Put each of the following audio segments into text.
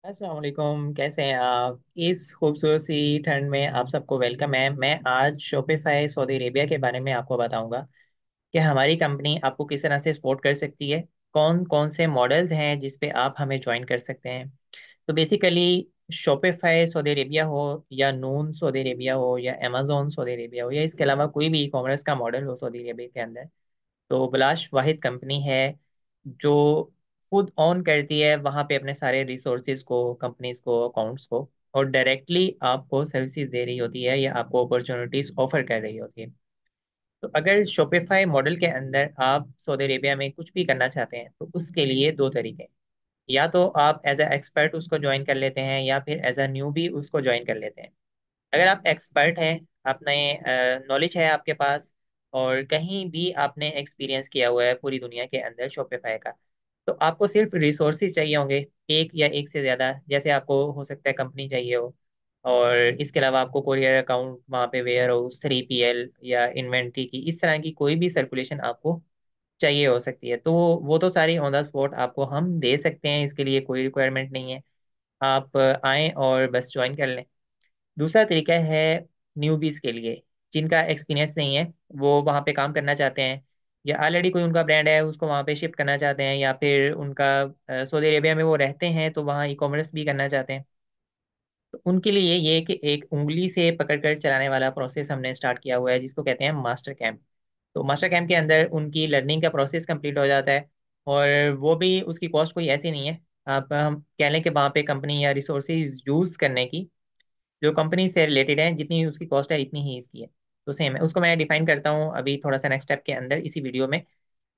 अस्सलाम वालेकुम। कैसे हैं आप? इस खूबसूरत सी ठंड में आप सबको वेलकम है। मैं आज शॉपिफाई सऊदी अरेबिया के बारे में आपको बताऊंगा कि हमारी कंपनी आपको किस तरह से सपोर्ट कर सकती है, कौन कौन से मॉडल्स हैं जिस पे आप हमें ज्वाइन कर सकते हैं। तो बेसिकली शॉपिफाई सऊदी अरेबिया हो या नून सऊदी अरेबिया हो या अमेजोन सऊदी अरेबिया हो या इसके अलावा कोई भी ई कॉमर्स का मॉडल हो सऊदी अरेबिया के अंदर, तो बिलाश वाहिद कंपनी है जो खुद ऑन करती है वहां पे अपने सारे रिसोर्सेज को, कंपनीज को, अकाउंट्स को, और डायरेक्टली आपको सर्विसेज दे रही होती है या आपको अपॉर्चुनिटीज ऑफर कर रही होती है। तो अगर शॉपिफाई मॉडल के अंदर आप सऊदी अरेबिया में कुछ भी करना चाहते हैं तो उसके लिए दो तरीके हैं। या तो आप एज अ एक्सपर्ट उसको ज्वाइन कर लेते हैं या फिर एज अ न्यू भी उसको ज्वाइन कर लेते हैं। अगर आप एक्सपर्ट हैं, अपने नॉलेज है आपके पास, और कहीं भी आपने एक्सपीरियंस किया हुआ है पूरी दुनिया के अंदर शॉपिफाई का, तो आपको सिर्फ रिसोर्सेज चाहिए होंगे, एक या एक से ज़्यादा। जैसे आपको हो सकता है कंपनी चाहिए हो, और इसके अलावा आपको कोरियर अकाउंट वहाँ पे, वेयर हाउस, 3PL या इन्वेंट्री की, इस तरह की कोई भी सर्कुलेशन आपको चाहिए हो सकती है, तो वो तो सारी ऑन द स्पॉट आपको हम दे सकते हैं। इसके लिए कोई रिक्वायरमेंट नहीं है, आप आएँ और बस ज्वाइन कर लें। दूसरा तरीका है न्यूबीज के लिए, जिनका एक्सपीरियंस नहीं है, वो वहाँ पे काम करना चाहते हैं, या ऑलरेडी कोई उनका ब्रांड है उसको वहाँ पे शिफ्ट करना चाहते हैं, या फिर उनका सऊदी अरेबिया में वो रहते हैं तो वहाँ ई कॉमर्स भी करना चाहते हैं। तो उनके लिए ये है कि एक उंगली से पकड़कर चलाने वाला प्रोसेस हमने स्टार्ट किया हुआ है जिसको कहते हैं मास्टर कैंप। तो मास्टर कैंप के अंदर उनकी लर्निंग का प्रोसेस कंप्लीट हो जाता है, और वो भी उसकी कॉस्ट कोई ऐसी नहीं है। आप हम कह लें कि वहाँ पे कंपनी या रिसोर्सेज यूज करने की जो कंपनी से रिलेटेड है, जितनी उसकी कॉस्ट है इतनी ही इसकी है। तो सेम है, उसको मैं डिफाइन करता हूँ अभी थोड़ा सा नेक्स्ट स्टेप के अंदर इसी वीडियो में।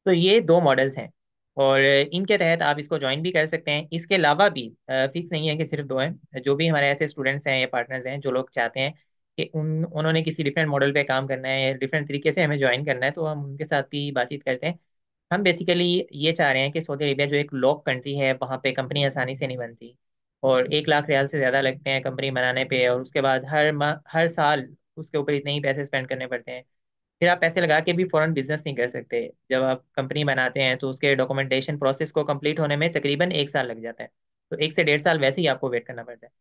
तो ये दो मॉडल्स हैं, और इनके तहत आप इसको ज्वाइन भी कर सकते हैं। इसके अलावा भी फिक्स नहीं है कि सिर्फ दो हैं। जो भी हमारे ऐसे स्टूडेंट्स हैं या पार्टनर्स हैं जो लोग चाहते हैं कि उन्होंने किसी डिफरेंट मॉडल पे काम करना है या डिफरेंट तरीके से हमें ज्वाइन करना है, तो हम उनके साथ भी बातचीत करते हैं। हम बेसिकली ये चाह रहे हैं कि सऊदी अरेबिया जो एक लॉक कंट्री है, वहाँ पे कंपनी आसानी से नहीं बनती, और 1 लाख रियाल से ज़्यादा लगते हैं कंपनी बनाने पे, और उसके बाद हर माह हर साल उसके ऊपर इतने ही पैसे स्पेंड करने पड़ते हैं। फिर आप पैसे लगा के भी फौरन बिजनेस नहीं कर सकते। जब आप कंपनी बनाते हैं तो उसके डॉक्यूमेंटेशन प्रोसेस को कंप्लीट होने में तकरीबन 1 साल लग जाता है, तो 1 से 1.5 साल वैसे ही आपको वेट करना पड़ता है।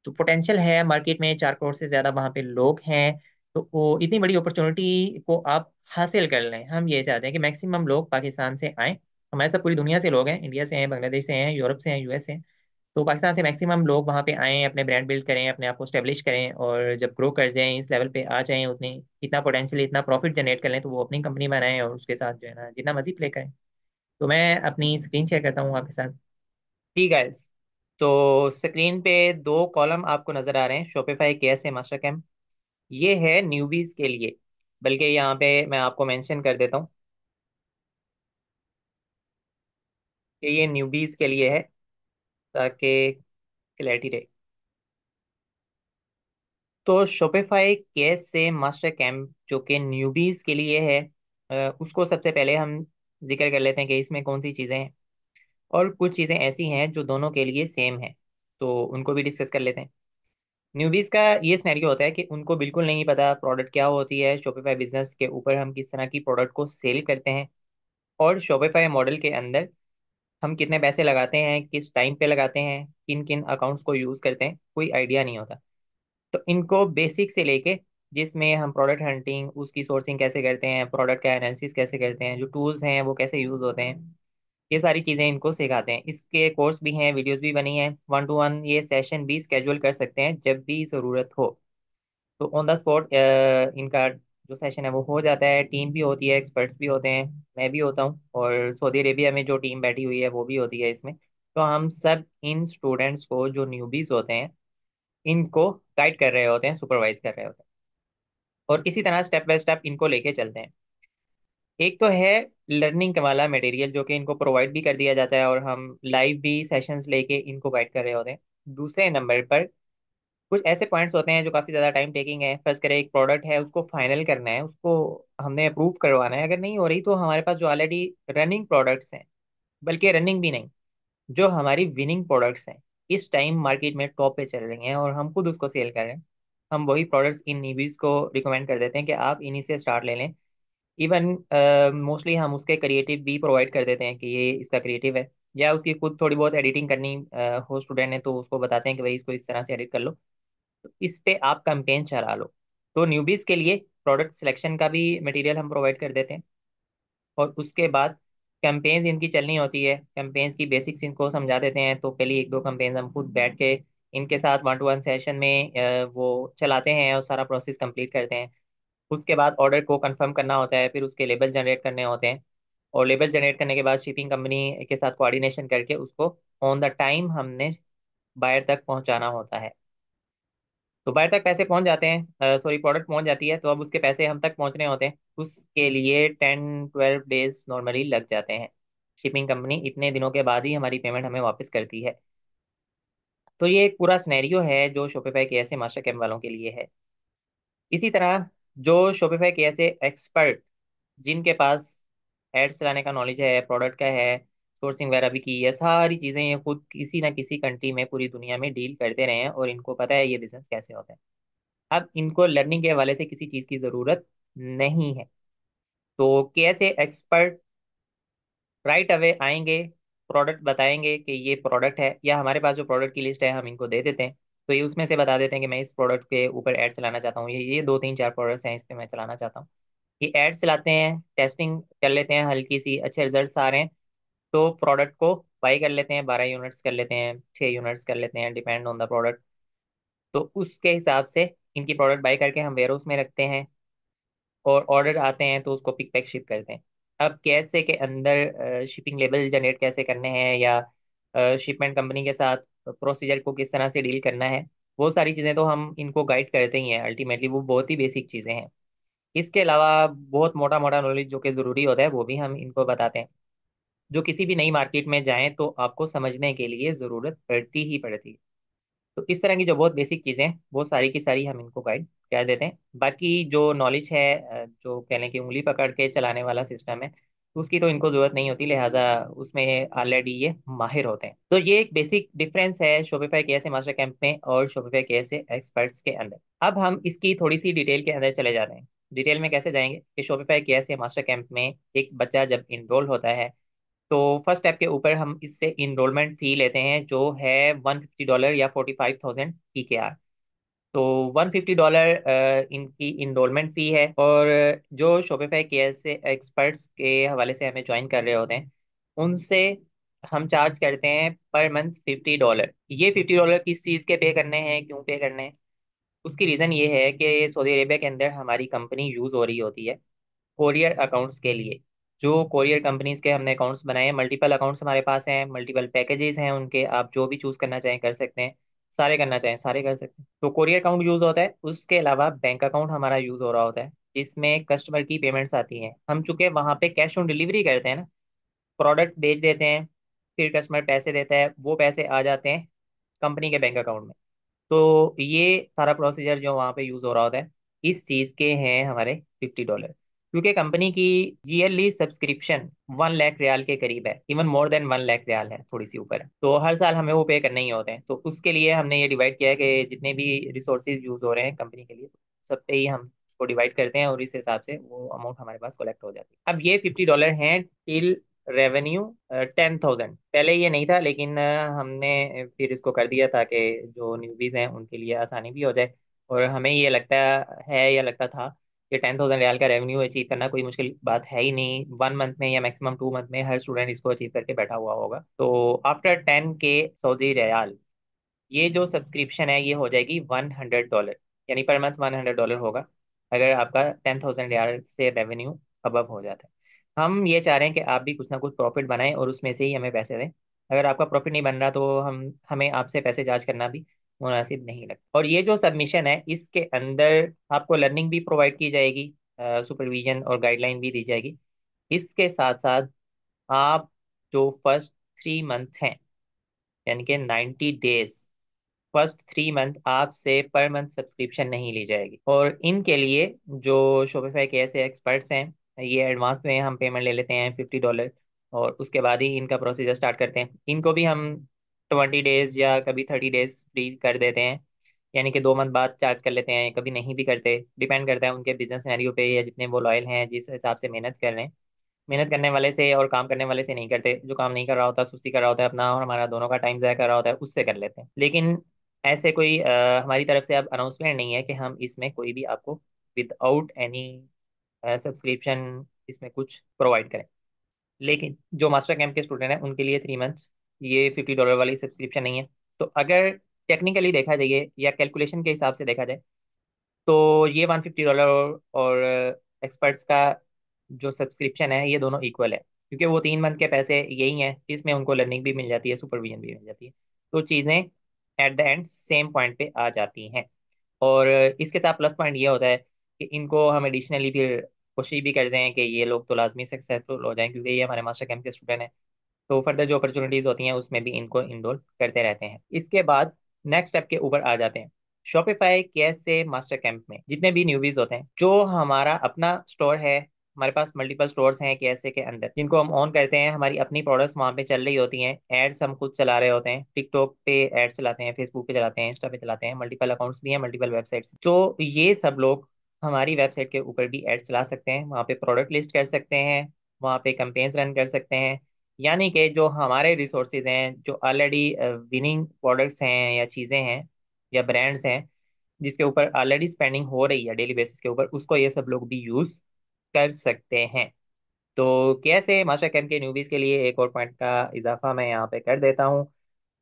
तो पोटेंशियल है मार्केट में, 4 करोड़ से ज्यादा वहाँ पे लोग हैं। तो वो इतनी बड़ी अपॉर्चुनिटी को आप हासिल कर लें। हम ये चाहते हैं कि मैक्सिमम लोग पाकिस्तान से आएँ। हमारे साथ पूरी दुनिया से लोग हैं, इंडिया से हैं, बांग्लादेश से हैं, यूरोप से हैं, US से हैं। तो पाकिस्तान से मैक्सिमम लोग वहाँ पे आएँ, अपने ब्रांड बिल्ड करें, अपने आप को स्टेब्लिश करें, और जब ग्रो कर जाएं, इस लेवल पे आ जाएं, उतनी इतना पोटेंशियल, इतना प्रॉफिट जनरेट कर लें, तो वो अपनी कंपनी बनाएं और उसके साथ जो है ना जितना मर्जी प्ले करें। तो मैं अपनी स्क्रीन शेयर करता हूँ आपके साथ। ठीक है। तो स्क्रीन पे दो कॉलम आपको नजर आ रहे हैं, शॉपिफाई केएस से मास्टर कैंप। ये है न्यूबीज के लिए, बल्कि यहाँ पे मैं आपको मेंशन कर देता हूँ कि ये न्यूबीज के लिए है, ताकि क्लैरिटी रहे। तो शॉपिफाई केएस से मास्टर कैंप जो कि न्यूबीज के लिए है, उसको सबसे पहले हम जिक्र कर लेते हैं कि इसमें कौन सी चीज़ें हैं, और कुछ चीज़ें ऐसी हैं जो दोनों के लिए सेम है, तो उनको भी डिस्कस कर लेते हैं। न्यूबीज का ये सिनेरियो होता है कि उनको बिल्कुल नहीं पता प्रोडक्ट क्या होती है, शॉपिफाई बिजनेस के ऊपर हम किस तरह की प्रोडक्ट को सेल करते हैं, और शॉपिफाई मॉडल के अंदर हम कितने पैसे लगाते हैं, किस टाइम पे लगाते हैं, किन किन अकाउंट्स को यूज़ करते हैं, कोई आइडिया नहीं होता। तो इनको बेसिक से लेके, जिसमें हम प्रोडक्ट हंटिंग, उसकी सोर्सिंग कैसे करते हैं, प्रोडक्ट का एनालिसिस कैसे करते हैं, जो टूल्स हैं वो कैसे यूज़ होते हैं, ये सारी चीज़ें इनको सिखाते हैं। इसके कोर्स भी हैं, वीडियोस भी बनी हैं, 1 to 1 ये सेशन भी स्केड्यूल कर सकते हैं जब भी ज़रूरत हो। तो ऑन द स्पॉट इनका जो सेशन है वो हो जाता है। टीम भी होती है, एक्सपर्ट्स भी होते हैं, मैं भी होता हूँ, और सऊदी अरेबिया में जो टीम बैठी हुई है वो भी होती है इसमें। तो हम सब इन स्टूडेंट्स को जो न्यूबीज होते हैं इनको गाइड कर रहे होते हैं, सुपरवाइज कर रहे होते हैं, और इसी तरह स्टेप बाय स्टेप इनको लेके चलते हैं। एक तो है लर्निंग वाला मटेरियल जो कि इनको प्रोवाइड भी कर दिया जाता है, और हम लाइव भी सेशंस लेके इनको गाइड कर रहे होते हैं। दूसरे नंबर पर कुछ ऐसे पॉइंट्स होते हैं जो काफ़ी ज़्यादा टाइम टेकिंग है। फर्स्ट करें, एक प्रोडक्ट है उसको फाइनल करना है, उसको हमने अप्रूव करवाना है। अगर नहीं हो रही तो हमारे पास जो ऑलरेडी रनिंग प्रोडक्ट्स हैं, बल्कि रनिंग भी नहीं, जो हमारी विनिंग प्रोडक्ट्स हैं, इस टाइम मार्केट में टॉप पे चल रही हैं और हम खुद उसको सेल कर रहे हैं, हम वही प्रोडक्ट्स इन नीबीज को रिकमेंड कर देते हैं कि आप इन्हीं से स्टार्ट ले लें। इवन मोस्टली हम उसके क्रिएटिव भी प्रोवाइड कर देते हैं कि ये इसका क्रिएटिव है, या उसकी खुद थोड़ी बहुत एडिटिंग करनी हो स्टूडेंट ने, तो उसको बताते हैं कि भाई इसको इस तरह से एडिट कर लो, तो इस पे आप कैंपेन चला लो। तो न्यूबीज के लिए प्रोडक्ट सिलेक्शन का भी मटेरियल हम प्रोवाइड कर देते हैं, और उसके बाद कैंपेन्स इनकी चलनी होती है, कैंपेन्स की बेसिक्स इनको समझा देते हैं। तो पहले एक दो कैंपेन्स हम खुद बैठ के इनके साथ 1-to-1 सेशन में वो चलाते हैं और सारा प्रोसेस कंप्लीट करते हैं। उसके बाद ऑर्डर को कंफर्म करना होता है, फिर उसके लेबल जनरेट करने होते हैं, और लेबल जनरेट करने के बाद शिपिंग कंपनी के साथ कोऑर्डिनेशन करके उसको ऑन द टाइम हमने बायर तक पहुंचाना होता है। तो बायर तक पैसे पहुंच जाते हैं, सॉरी प्रोडक्ट पहुंच जाती है, तो अब उसके पैसे हम तक पहुंचने होते हैं। उसके लिए 10-12 डेज नॉर्मली लग जाते हैं। शिपिंग कंपनी इतने दिनों के बाद ही हमारी पेमेंट हमें वापस करती है। तो ये एक पूरा सिनेरियो है जो शॉपिफाई के ऐसे मास्टर कैंप वालों के लिए है। इसी तरह जो शॉपिफाई के ऐसे एक्सपर्ट जिनके पास एड्स चलाने का नॉलेज है, प्रोडक्ट का है, सोर्सिंग वगैरह भी की है, सारी चीज़ें ये खुद किसी ना किसी कंट्री में पूरी दुनिया में डील करते रहे हैं और इनको पता है ये बिजनेस कैसे होता है। अब इनको लर्निंग के हवाले से किसी चीज़ की ज़रूरत नहीं है। तो कैसे एक्सपर्ट राइट अवे आएंगे, प्रोडक्ट बताएंगे कि ये प्रोडक्ट है, या हमारे पास जो प्रोडक्ट की लिस्ट है हम इनको दे देते हैं, तो ये उसमें से बता देते हैं कि मैं इस प्रोडक्ट के ऊपर ऐड चलाना चाहता हूँ, ये 2-3-4 प्रोडक्ट्स हैं इस पे मैं चलाना चाहता हूँ। ये एड चलाते हैं, टेस्टिंग कर लेते हैं, हल्की सी अच्छे रिजल्ट्स आ रहे हैं, तो प्रोडक्ट को बाई कर लेते हैं, 12 यूनिट्स कर लेते हैं, 6 यूनिट्स कर लेते हैं, डिपेंड ऑन द प्रोडक्ट। तो उसके हिसाब से इनकी प्रोडक्ट बाई करके हम वेयर हाउस में रखते हैं, और ऑर्डर आते हैं तो उसको पिक पैक शिप करते हैं। अब कैसे के अंदर शिपिंग लेबल जनरेट कैसे करने हैं, या शिपमेंट कंपनी के साथ प्रोसीजर को किस तरह से डील करना है, वो सारी चीज़ें तो हम इनको गाइड करते ही हैं। अल्टीमेटली वो बहुत ही बेसिक चीज़ें हैं। इसके अलावा बहुत मोटा मोटा नॉलेज जो कि ज़रूरी होता है वो भी हम इनको बताते हैं, जो किसी भी नई मार्केट में जाएं तो आपको समझने के लिए ज़रूरत पड़ती ही पड़ती है। तो इस तरह की जो बहुत बेसिक चीज़ें हैं वो सारी की सारी हम इनको गाइड कर देते हैं। बाकी जो नॉलेज है, जो कह लें कि उंगली पकड़ के चलाने वाला सिस्टम है, तो उसकी तो इनको जरूरत नहीं होती, लिहाजा उसमें ऑलरेडी ये माहिर होते हैं। तो ये एक बेसिक डिफरेंस है शॉपिफाई के ऐसे मास्टर कैंप में और शॉपिफाई के ऐसे एक्सपर्ट्स के अंदर। अब हम इसकी थोड़ी सी डिटेल के अंदर चले जाते हैं। डिटेल में कैसे जाएंगे कि शॉपिफाई के ऐसे मास्टर कैंप में एक बच्चा जब इनरोल होता है, तो फर्स्ट स्टेप के ऊपर हम इससे इनरोलमेंट फी लेते हैं, जो है $150 या 45,000 PKR। तो $150 इनकी इनरोलमेंट फी है। और जो शॉपिफाई केयर से एक्सपर्ट्स के हवाले से हमें ज्वाइन कर रहे होते हैं, उनसे हम चार्ज करते हैं पर मंथ $50। ये $50 किस चीज़ के पे करने हैं, क्यों पे करने हैं? उसकी रीज़न ये है कि सऊदी अरेबिया के अंदर हमारी कंपनी यूज़ हो रही होती है कोरियर अकाउंट्स के लिए। जो कोरियर कंपनीज के हमने अकाउंट्स बनाए हैं, मल्टीपल अकाउंट्स हमारे पास हैं, मल्टीपल पैकेजेस हैं उनके, आप जो भी चूज करना चाहें कर सकते हैं, सारे करना चाहें सारे कर सकते हैं। तो कोरियर अकाउंट यूज होता है, उसके अलावा बैंक अकाउंट हमारा यूज हो रहा होता है, जिसमें कस्टमर की पेमेंट्स आती हैं। हम चूंकि वहां पे कैश ऑन डिलीवरी करते हैं ना, प्रोडक्ट भेज देते हैं, फिर कस्टमर पैसे देता है, वो पैसे आ जाते हैं कंपनी के बैंक अकाउंट में। तो ये सारा प्रोसीजर जो वहाँ पे यूज हो रहा होता है, इस चीज के हैं हमारे $50। क्योंकि कंपनी की ईयरली सब्सक्रिप्शन 1 लाख रियाल के करीब है, even more than 1 lakh riyal है, थोड़ी सी ऊपर है। तो हर साल हमें वो पे करने ही होते हैं। तो उसके लिए हमने ये डिवाइड किया है कि जितने भी रिसोर्सेज यूज हो रहे हैं कंपनी के लिए, सब पे ही हम उसको डिवाइड करते हैं, और इस हिसाब से वो अमाउंट हमारे पास कलेक्ट हो जाती है। अब ये $50 हैं टिल रेवेन्यू 10,000। पहले ये नहीं था, लेकिन हमने फिर इसको कर दिया ताकि जो न्यूबीज हैं उनके लिए आसानी भी हो जाए। और हमें ये लगता है या लगता था कि 10,000 रियाल का रेवेन्यू अचीव करना कोई मुश्किल बात है ही नहीं। 1 मंथ में या मैक्सिमम 2 मंथ में हर स्टूडेंट इसको अचीव करके बैठा हुआ होगा। तो आफ्टर 10K सऊदी रियाल, ये जो सब्सक्रिप्शन है ये हो जाएगी $100, यानी पर मंथ $100 होगा, अगर आपका 10,000 रियाल से रेवेन्यू अबव हो जाता है। हम ये चाह रहे हैं कि आप भी कुछ ना कुछ प्रॉफिट बनाएं और उसमें से ही हमें पैसे दें। अगर आपका प्रॉफिट नहीं बन रहा तो हमें आपसे पैसे चार्ज करना भी मुनासिब नहीं लगता। और ये जो सबमिशन है इसके अंदर आपको लर्निंग भी प्रोवाइड की जाएगी, सुपरविजन और गाइडलाइन भी दी जाएगी। इसके साथ साथ आप जो फर्स्ट 3 मंथ हैं, यानी कि 90 डेज, फर्स्ट 3 मंथ आपसे पर मंथ सब्सक्रिप्शन नहीं ली जाएगी। और इनके लिए जो शॉपिफाई के ऐसे एक्सपर्ट्स हैं, ये एडवांस में हम पेमेंट ले लेते हैं $50, और उसके बाद ही इनका प्रोसीजर स्टार्ट करते हैं। इनको भी हम 20 डेज या कभी 30 डेज फ्री कर देते हैं, यानी कि 2 मंथ बाद चार्ज कर लेते हैं, कभी नहीं भी करते, डिपेंड करता है उनके बिजनेस सिनेरियो पे या जितने वो लॉयल हैं, जिस हिसाब से मेहनत कर रहे हैं। मेहनत करने वाले से और काम करने वाले से नहीं करते। जो काम नहीं कर रहा होता, सुस्ती कर रहा होता है अपना, और हमारा दोनों का टाइम ज़ाया कर रहा होता है, उससे कर लेते हैं। लेकिन ऐसे कोई हमारी तरफ से अब अनाउंसमेंट नहीं है कि हम इसमें कोई भी आपको विदाउट एनी सब्सक्रिप्शन इसमें कुछ प्रोवाइड करें। लेकिन जो मास्टर कैंप के स्टूडेंट हैं उनके लिए 3 मंथ्स, ये $50 वाली सब्सक्रिप्शन नहीं है। तो अगर टेक्निकली देखा जाए या कैलकुलेशन के हिसाब से देखा जाए, तो ये $150 और एक्सपर्ट्स का जो सब्सक्रिप्शन है, ये दोनों इक्वल है। क्योंकि वो 3 मंथ के पैसे यही हैं, इसमें उनको लर्निंग भी मिल जाती है, सुपरविजन भी मिल जाती है। तो चीज़ें at the end same point पे आ जाती हैं। और इसके साथ प्लस पॉइंट ये होता है कि इनको हम एडिशनली फिर कोशिश भी करते हैं कि ये लोग तो लाजमी सक्सेसफुल हो जाएं, क्योंकि ये हमारे मास्टर कैंप के स्टूडेंट हैं। तो फर्दर जो अपॉर्चुनिटीज होती हैं उसमें भी इनको इनरोल करते रहते हैं। इसके बाद नेक्स्ट स्टेप के ऊपर आ जाते हैं। शॉपिफाई कैसे मास्टर कैंप में जितने भी न्यूबीज होते हैं, जो हमारा अपना स्टोर है, हमारे पास मल्टीपल स्टोर्स हैं कैसे के अंदर, जिनको हम ऑन करते हैं, हमारी अपनी प्रोडक्ट्स वहाँ पे चल रही होती हैं, एड्स हम खुद चला रहे होते हैं, टिकटॉक पे एड्स चलाते हैं, फेसबुक पे चलाते हैं, इंस्टा पे चलाते हैं, मल्टीपल अकाउंट्स भी हैं, मल्टीपल वेबसाइट्स। तो ये सब लोग हमारी वेबसाइट के ऊपर भी एड्स चला सकते हैं, वहाँ पे प्रोडक्ट लिस्ट कर सकते हैं, वहाँ पे कैंपेन्स रन कर सकते हैं। यानी कि जो हमारे रिसोर्सेज हैं, जो ऑलरेडी विनिंग प्रोडक्ट्स हैं या चीज़ें हैं या ब्रांड्स हैं, जिसके ऊपर ऑलरेडी स्पेंडिंग हो रही है डेली बेसिस के ऊपर, उसको ये सब लोग भी यूज़ कर सकते हैं। तो कैसे मास्टर कैंप के न्यूबीज के लिए एक और पॉइंट का इजाफा मैं यहाँ पे कर देता हूँ।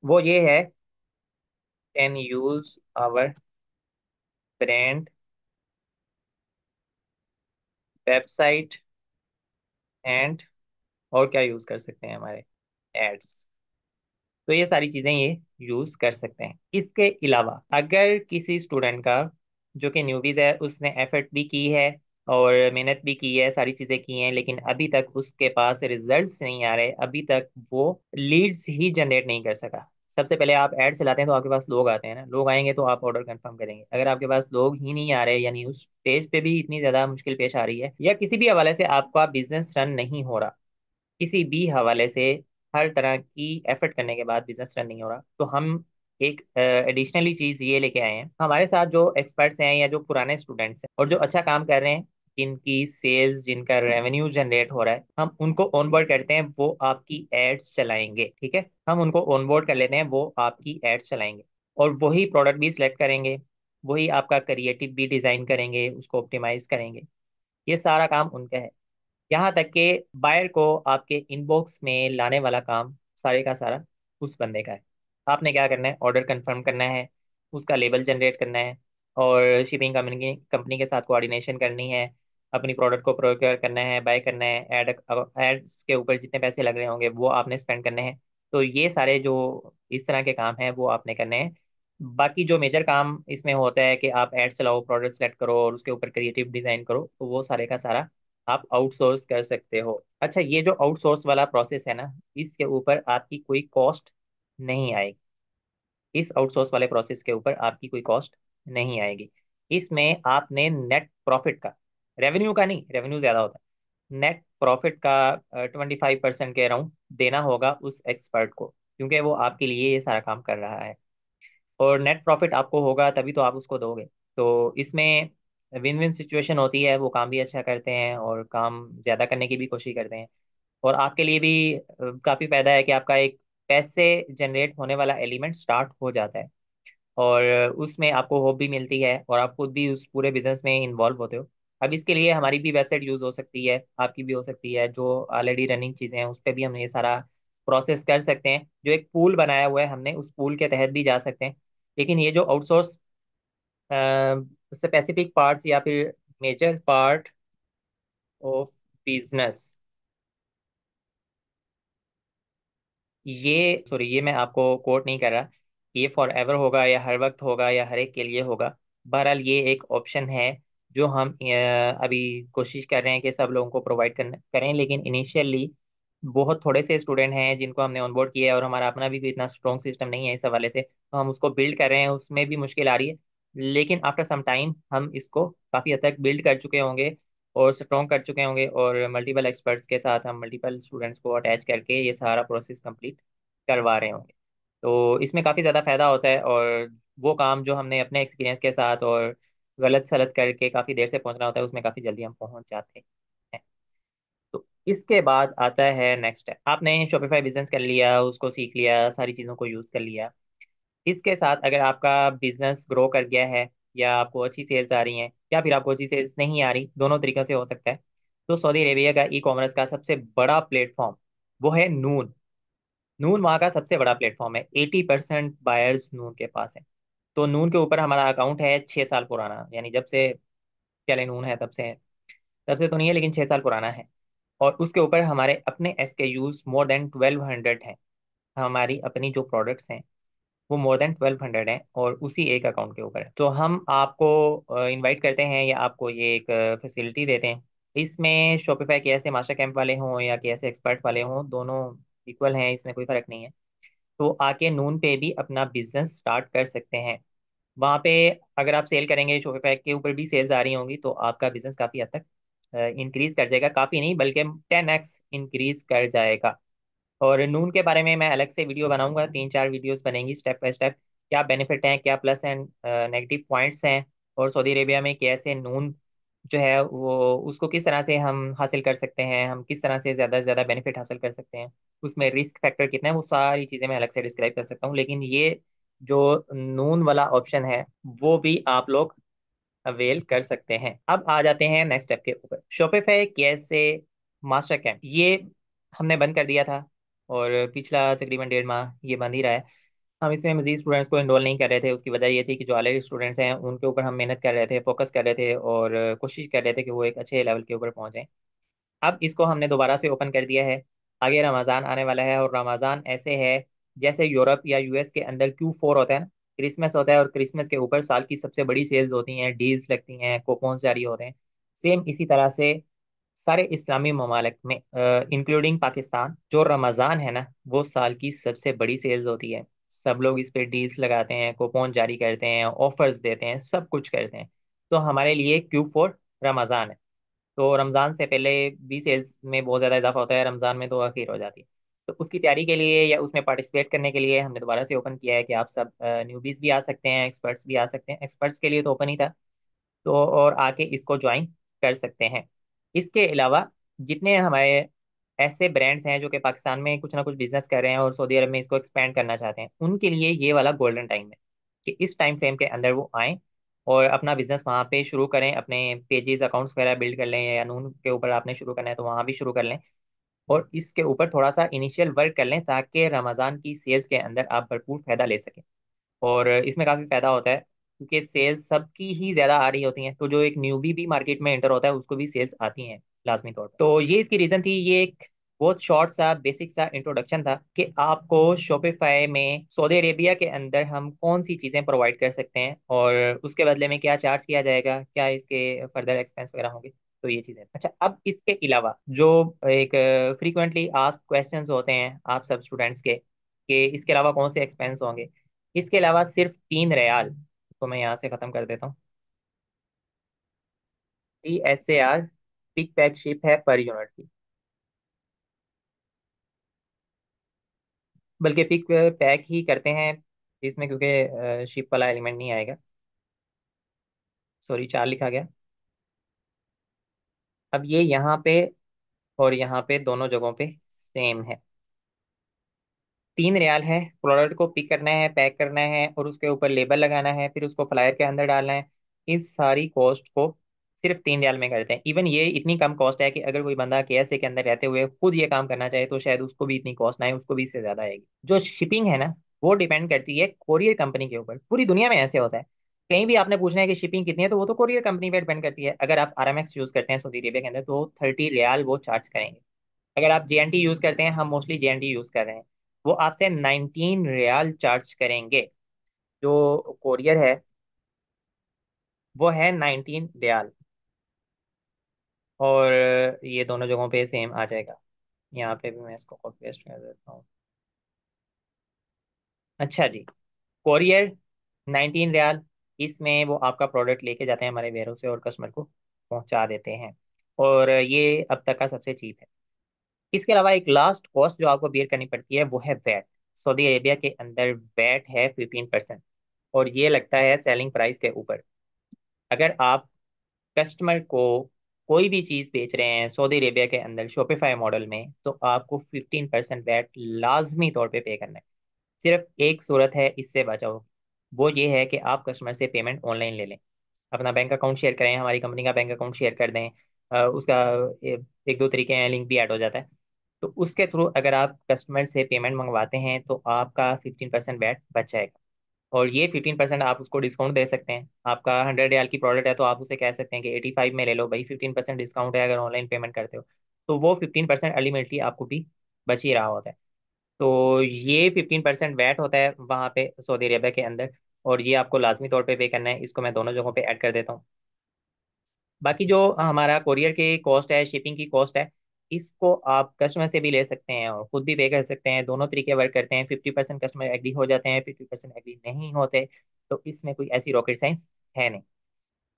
वो ये है, can use our brand, website and, और क्या यूज़ कर सकते हैं हमारे एड्स। तो ये सारी चीजें ये यूज कर सकते हैं। इसके अलावा अगर किसी स्टूडेंट का, जो कि न्यूबीज है, उसने एफर्ट भी की है और मेहनत भी की है, सारी चीजें की हैं, लेकिन अभी तक उसके पास रिजल्ट्स नहीं आ रहे, अभी तक वो लीड्स ही जनरेट नहीं कर सका। सबसे पहले आप ऐड चलाते हैं तो आपके पास लोग आते हैं ना, लोग आएंगे तो आप ऑर्डर कंफर्म करेंगे। अगर आपके पास लोग ही नहीं आ रहे, यानी उस पेज पे भी इतनी ज्यादा मुश्किल पेश आ रही है, या किसी भी हवाले से आपका बिजनेस रन नहीं हो रहा, किसी भी हवाले से हर तरह की एफर्ट करने के बाद बिजनेस रन नहीं हो रहा, तो हम एक एडिशनली चीज ये लेके आए हैं। हमारे साथ जो एक्सपर्ट्स हैं या जो पुराने स्टूडेंट्स हैं और जो अच्छा काम कर रहे हैं, जिनकी सेल्स, जिनका रेवेन्यू जनरेट हो रहा है, हम उनको ऑनबोर्ड करते हैं, वो आपकी एड्स चलाएंगे। ठीक है, हम उनको ऑनबोर्ड कर लेते हैं, वो आपकी एड्स चलाएंगे और वही प्रोडक्ट भी सिलेक्ट करेंगे, वही आपका क्रिएटिव भी डिजाइन करेंगे, उसको ऑप्टिमाइज करेंगे। ये सारा काम उनका है। यहाँ तक कि बायर को आपके इनबॉक्स में लाने वाला काम सारे का सारा उस बंदे का है। आपने क्या करना है, ऑर्डर कंफर्म करना है, उसका लेबल जनरेट करना है, और शिपिंग कंपनी कंपनी के साथ कोऑर्डिनेशन करनी है, अपनी प्रोडक्ट को प्रोक्योर करना है, बाय करना है, एड्स के ऊपर जितने पैसे लग रहे होंगे वो आपने स्पेंड करने हैं। तो ये सारे जो इस तरह के काम हैं वो आपने करने हैं। बाकी जो मेजर काम इसमें होता है कि आप एड चलाओ, प्रोडक्ट सेलेक्ट करो और उसके ऊपर क्रिएटिव डिजाइन करो, तो वो सारे का सारा आप आउटसोर्स कर सकते हो। अच्छा, ये जो आउटसोर्स वाला प्रोसेस है ना, इसके ऊपर आपकी कोई कॉस्ट नहीं आएगी। इस आउटसोर्स वाले प्रोसेस के ऊपर आपकी कोई कॉस्ट नहीं आएगी। इसमें आपने नेट प्रॉफिट का, रेवेन्यू का नहीं, रेवेन्यू ज्यादा होता है, नेट प्रॉफिट का 25% के अराउंड देना होगा उस एक्सपर्ट को, क्योंकि वो आपके लिए ये सारा काम कर रहा है। और नेट प्रॉफिट आपको होगा तभी तो आप उसको दोगे। तो इसमें विन विन सिचुएशन होती है, वो काम भी अच्छा करते हैं और काम ज्यादा करने की भी कोशिश करते हैं। और आपके लिए भी काफी फायदा है कि आपका एक पैसे जनरेट होने वाला एलिमेंट स्टार्ट हो जाता है, और उसमें आपको होप भी मिलती है और आप खुद भी उस पूरे बिजनेस में इन्वॉल्व होते हो। अब इसके लिए हमारी भी वेबसाइट यूज हो सकती है, आपकी भी हो सकती है, जो ऑलरेडी रनिंग चीजें हैं उस पर भी हम ये सारा प्रोसेस कर सकते हैं। जो एक पूल बनाया हुआ है हमने, उस पूल के तहत भी जा सकते हैं। लेकिन ये जो आउटसोर्स स्पेसिफिक पार्ट्स या फिर मेजर पार्ट ऑफ बिजनेस, ये सॉरी, ये मैं आपको कोट नहीं कर रहा कि ये फॉर एवर होगा या हर वक्त होगा या हर एक के लिए होगा। बहरहाल ये एक ऑप्शन है जो हम अभी कोशिश कर रहे हैं कि सब लोगों को प्रोवाइड करें। लेकिन इनिशियली बहुत थोड़े से स्टूडेंट हैं जिनको हमने ऑनबोर्ड किया है, और हमारा अपना भी कोई इतना स्ट्रॉन्ग सिस्टम नहीं है इस हवाले से, तो हम उसको बिल्ड कर रहे हैं, उसमें भी मुश्किल आ रही है। लेकिन आफ्टर सम टाइम हम इसको काफ़ी हद तक बिल्ड कर चुके होंगे और स्ट्रॉन्ग कर चुके होंगे, और मल्टीपल एक्सपर्ट्स के साथ हम मल्टीपल स्टूडेंट्स को अटैच करके ये सारा प्रोसेस कंप्लीट करवा रहे होंगे। तो इसमें काफ़ी ज़्यादा फायदा होता है, और वो काम जो हमने अपने एक्सपीरियंस के साथ और गलत सलत करके काफ़ी देर से पहुंचना होता है, उसमें काफ़ी जल्दी हम पहुंच जाते हैं। तो इसके बाद आता है नेक्स्ट स्टेप। आपने शॉपिफाई बिजनेस कर लिया, उसको सीख लिया, सारी चीज़ों को यूज़ कर लिया। इसके साथ अगर आपका बिजनेस ग्रो कर गया है, या आपको अच्छी सेल्स आ रही हैं, या फिर आपको अच्छी सेल्स नहीं आ रही, दोनों तरीकों से हो सकता है, तो सऊदी अरेबिया का ई कॉमर्स का सबसे बड़ा प्लेटफॉर्म वो है नून। नून वहाँ का सबसे बड़ा प्लेटफॉर्म है। 80% बायर्स नून के पास है। तो नून के ऊपर हमारा अकाउंट है 6 साल पुराना, यानी जब से पहले नून है तब से है। तब से तो नहीं है, लेकिन 6 साल पुराना है। और उसके ऊपर हमारे अपने SKUs मोर देन 1200 हैं। हमारी अपनी जो प्रोडक्ट्स हैं वो मोर देन 1200 हैं, और उसी एक अकाउंट के ऊपर है। तो हम आपको इनवाइट करते हैं, या आपको ये एक फैसिलिटी देते हैं। इसमें शॉपिफाई के ऐसे मास्टर कैंप वाले हों या कि ऐसे एक्सपर्ट वाले हों, दोनों इक्वल हैं, इसमें कोई फर्क नहीं है। तो आके नून पे भी अपना बिजनेस स्टार्ट कर सकते हैं। वहाँ पे अगर आप सेल करेंगे, शॉपिफाई के ऊपर भी सेल्स आ रही होंगी, तो आपका बिजनेस काफ़ी हद तक इंक्रीज कर जाएगा। काफ़ी नहीं, बल्कि 10x इंक्रीज कर जाएगा। और नून के बारे में मैं अलग से वीडियो बनाऊंगा, 3-4 वीडियोस बनेंगी स्टेप बाय स्टेप। क्या बेनिफिट हैं, क्या प्लस एंड नेगेटिव पॉइंट्स हैं, और सऊदी अरेबिया में कैसे नून जो है वो उसको किस तरह से हम हासिल कर सकते हैं, हम किस तरह से ज़्यादा से ज़्यादा बेनिफिट हासिल कर सकते हैं, उसमें रिस्क फैक्टर कितना है, वो सारी चीज़ें मैं अलग से डिस्क्राइब कर सकता हूँ। लेकिन ये जो नून वाला ऑप्शन है वो भी आप लोग अवेल कर सकते हैं। अब आ जाते हैं नेक्स्ट स्टेप के ऊपर। शॉपिफाई कैसे मास्टर कैंप ये हमने बंद कर दिया था, और पिछला तकरीबन 1.5 माह ये बंद ही रहा है। हम इसमें मजीद स्टूडेंट्स को इनरोल नहीं कर रहे थे। उसकी वजह ये थी कि जो ऑलरेडी स्टूडेंट्स हैं उनके ऊपर हम मेहनत कर रहे थे, फोकस कर रहे थे, और कोशिश कर रहे थे कि वो एक अच्छे लेवल के ऊपर पहुंचें। अब इसको हमने दोबारा से ओपन कर दिया है। आगे रमज़ान आने वाला है, और रमज़ान ऐसे है जैसे यूरोप या US के अंदर Q4 होता है ना, क्रिसमस होता है, और क्रिसमस के ऊपर साल की सबसे बड़ी सेल्स होती हैं, डील्स लगती हैं, कूपन्स जारी होते हैं। सेम इसी तरह से सारे इस्लामी ममालिक में, इंक्लूडिंग पाकिस्तान, जो रमज़ान है ना, वो साल की सबसे बड़ी सेल्स होती है। सब लोग इस पे डील्स लगाते हैं, कूपन जारी करते हैं, ऑफर्स देते हैं, सब कुछ करते हैं। तो हमारे लिए Q4 रमज़ान है। तो रमज़ान से पहले भी सेल्स में बहुत ज़्यादा इजाफा होता है, रमज़ान में तो आखिर हो जाती है। तो उसकी तैयारी के लिए या उसमें पार्टिसिपेट करने के लिए हमने दोबारा से ओपन किया है कि आप सब न्यूबीज भी आ सकते हैं, एक्सपर्ट्स भी आ सकते हैं। एक्सपर्ट्स के लिए तो ओपन ही था, तो और आके इसको ज्वाइन कर सकते हैं। इसके अलावा जितने हमारे ऐसे ब्रांड्स हैं जो कि पाकिस्तान में कुछ ना कुछ बिजनेस कर रहे हैं और सऊदी अरब में इसको एक्सपेंड करना चाहते हैं, उनके लिए ये वाला गोल्डन टाइम है कि इस टाइम फ्रेम के अंदर वो आएँ और अपना बिजनेस वहाँ पे शुरू करें। अपने पेजेस अकाउंट्स वगैरह बिल्ड कर लें, या नून के ऊपर आपने शुरू करना है तो वहाँ भी शुरू कर लें, और इसके ऊपर थोड़ा सा इनिशियल वर्क कर लें, ताकि रमज़ान की सेल्स के अंदर आप भरपूर फायदा ले सकें। और इसमें काफी फायदा होता है, क्योंकि सेल्स सबकी ही ज्यादा आ रही होती हैं। तो जो एक न्यूबी भी मार्केट में एंटर होता है उसको भी सेल्स आती हैं लाजमी तौर पर। तो ये इसकी रीजन थी। ये एक बहुत शॉर्ट सा बेसिक सा इंट्रोडक्शन था कि आपको शॉपिफाई में सऊदी अरेबिया के अंदर हम कौन सी चीजें प्रोवाइड कर सकते हैं, और उसके बदले में क्या चार्ज किया जाएगा, क्या इसके फर्दर एक्सपेंस वगैरह होंगे। तो ये चीजें। अच्छा, अब इसके अलावा जो एक फ्रीक्वेंटली आस्क्ड क्वेश्चंस होते हैं आप सब स्टूडेंट्स के, कि इसके अलावा कौन से एक्सपेंस होंगे। इसके अलावा सिर्फ 3 रियाल, तो मैं यहाँ से खत्म कर देता हूँ। PSAR पिक पैक शिप है पर यूनिट की, बल्कि पिक पैक ही करते हैं इसमें, क्योंकि शिप वाला एलिमेंट नहीं आएगा। सॉरी, 4 लिखा गया। अब ये यहाँ पे और यहाँ पे दोनों जगहों पे सेम है। 3 रियाल है, प्रोडक्ट को पिक करना है, पैक करना है, और उसके ऊपर लेबल लगाना है, फिर उसको फ्लायर के अंदर डालना है। इस सारी कॉस्ट को सिर्फ 3 रियाल में करते हैं। इवन ये इतनी कम कॉस्ट है कि अगर कोई बंदा KSA के अंदर रहते हुए खुद ये काम करना चाहे तो शायद उसको भी इतनी कॉस्ट ना आए, उसको भी इससे ज्यादा आएगी। जो शिपिंग है ना, वो डिपेंड करती है कोरियर कंपनी के ऊपर। पूरी दुनिया में ऐसे होता है। कहीं भी आपने पूछना है कि शिपिंग कितनी है, तो वो तो कोरियर कंपनी पे डिपेंड करती है। अगर आप RMX यूज करते हैं सऊदी अरेबिया के अंदर, तो 30 रियाल वो चार्ज करेंगे। अगर आप JNT यूज करते हैं, हम मोस्टली JNT यूज कर रहे हैं, वो आपसे 19 रियाल चार्ज करेंगे। जो कोरियर है वो है 19 रियाल। और ये दोनों जगहों पे सेम आ जाएगा। यहाँ पे भी मैं इसको कॉपी पेस्ट कर देता हूँ। अच्छा जी, कोरियर 19 रियाल। इसमें वो आपका प्रोडक्ट लेके जाते हैं हमारे वेयरहाउस से और कस्टमर को पहुंचा देते हैं। और ये अब तक का सबसे चीप है। इसके अलावा एक लास्ट कॉस्ट जो आपको बियर करनी पड़ती है वो है वैट। सऊदी अरेबिया के अंदर वैट है 15%, और ये लगता है सेलिंग प्राइस के ऊपर। अगर आप कस्टमर को कोई भी चीज बेच रहे हैं सऊदी अरेबिया के अंदर शॉपिफाई मॉडल में, तो आपको 15% वैट लाजमी तौर पे पे करना है। सिर्फ एक सूरत है इससे बचाओ, वो ये है कि आप कस्टमर से पेमेंट ऑनलाइन ले लें। अपना बैंक अकाउंट शेयर करें, हमारी कंपनी का बैंक अकाउंट शेयर कर दें। उसका एक दो तरीके हैं, लिंक भी ऐड हो जाता है। तो उसके थ्रू अगर आप कस्टमर से पेमेंट मंगवाते हैं तो आपका 15% वैट बच जाएगा। और ये 15% आप उसको डिस्काउंट दे सकते हैं। आपका 100 रियाल की प्रोडक्ट है तो आप उसे कह सकते हैं कि 85 में ले लो भाई, 15% डिस्काउंट है अगर ऑनलाइन पेमेंट करते हो। तो वो 15% अल्टीमेटली आपको भी बच ही रहा होता है। तो ये 15% वैट होता है वहाँ पे सऊदी अरेबिया के अंदर, और ये आपको लाजमी तौर पे करना है। इसको मैं दोनों जगहों पे ऐड कर देता हूँ। बाकी जो हमारा कोरियर की कॉस्ट है, शिपिंग की कॉस्ट है, इसको आप कस्टमर से भी ले सकते हैं और खुद भी पे कर सकते हैं। दोनों तरीके वर्क करते हैं। 50% कस्टमर एग्री हो जाते हैं, 50% एग्री नहीं होते। तो इसमें कोई ऐसी रॉकेट साइंस है नहीं।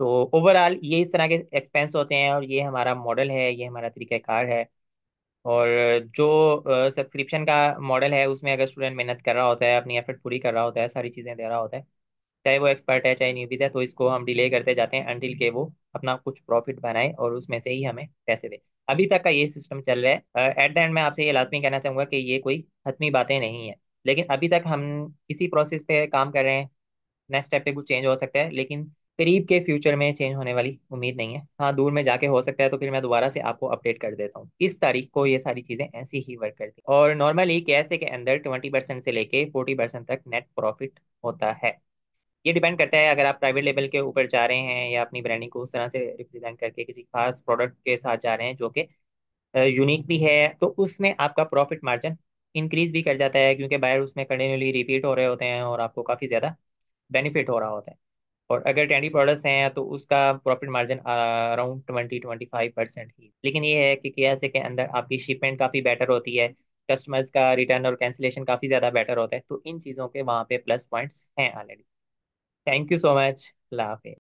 तो ओवरऑल ये इस तरह के एक्सपेंस होते हैं, और ये हमारा मॉडल है, ये हमारा तरीक़ाकार है। और जो सब्सक्रिप्शन का मॉडल है, उसमें अगर स्टूडेंट मेहनत कर रहा होता है, अपनी एफर्ट पूरी कर रहा होता है, सारी चीज़ें दे रहा होता है, चाहे वो एक्सपर्ट है चाहे न्यूबीज है, तो इसको हम डिले करते जाते हैं अनटिल के वो अपना कुछ प्रॉफिट बनाए और उसमें से ही हमें पैसे दे। अभी तक का ये सिस्टम चल रहा है। एट द एंड मैं आपसे ये लाजमी कहना चाहूंगा कि ये कोई हतमी बातें नहीं है, लेकिन अभी तक हम इसी प्रोसेस पे काम कर रहे हैं। नेक्स्ट स्टेप पे कुछ चेंज हो सकता है, लेकिन करीब के फ्यूचर में चेंज होने वाली उम्मीद नहीं है। हाँ, दूर में जाके हो सकता है, तो फिर मैं दोबारा से आपको अपडेट कर देता हूँ। इस तारीख को ये सारी चीजें ऐसी ही वर्क करती हैं। और नॉर्मली कैसे के अंदर 20% से लेके 40% तक नेट प्रॉफिट होता है। ये डिपेंड करता है, अगर आप प्राइवेट लेवल के ऊपर जा रहे हैं या अपनी ब्रांडिंग को उस तरह से रिप्रेजेंट करके किसी खास प्रोडक्ट के साथ जा रहे हैं जो कि यूनिक भी है, तो उसमें आपका प्रॉफिट मार्जिन इंक्रीज भी कर जाता है, क्योंकि बायर उसमें कंटिन्यूली रिपीट हो रहे होते हैं और आपको काफ़ी ज़्यादा बेनिफिट हो रहा होता है। और अगर ट्रेंडी प्रोडक्ट्स हैं तो उसका प्रॉफिट मार्जिन अराउंड 20-25% ही। लेकिन ये है कि कैसे के अंदर आपकी शिपमेंट काफ़ी बेटर होती है, कस्टमर्स का रिटर्न और कैंसिलेशन काफ़ी ज़्यादा बेटर होता है। तो इन चीज़ों के वहाँ पे प्लस पॉइंट्स हैं already. Thank you so much. अल्लाह हाफिज़।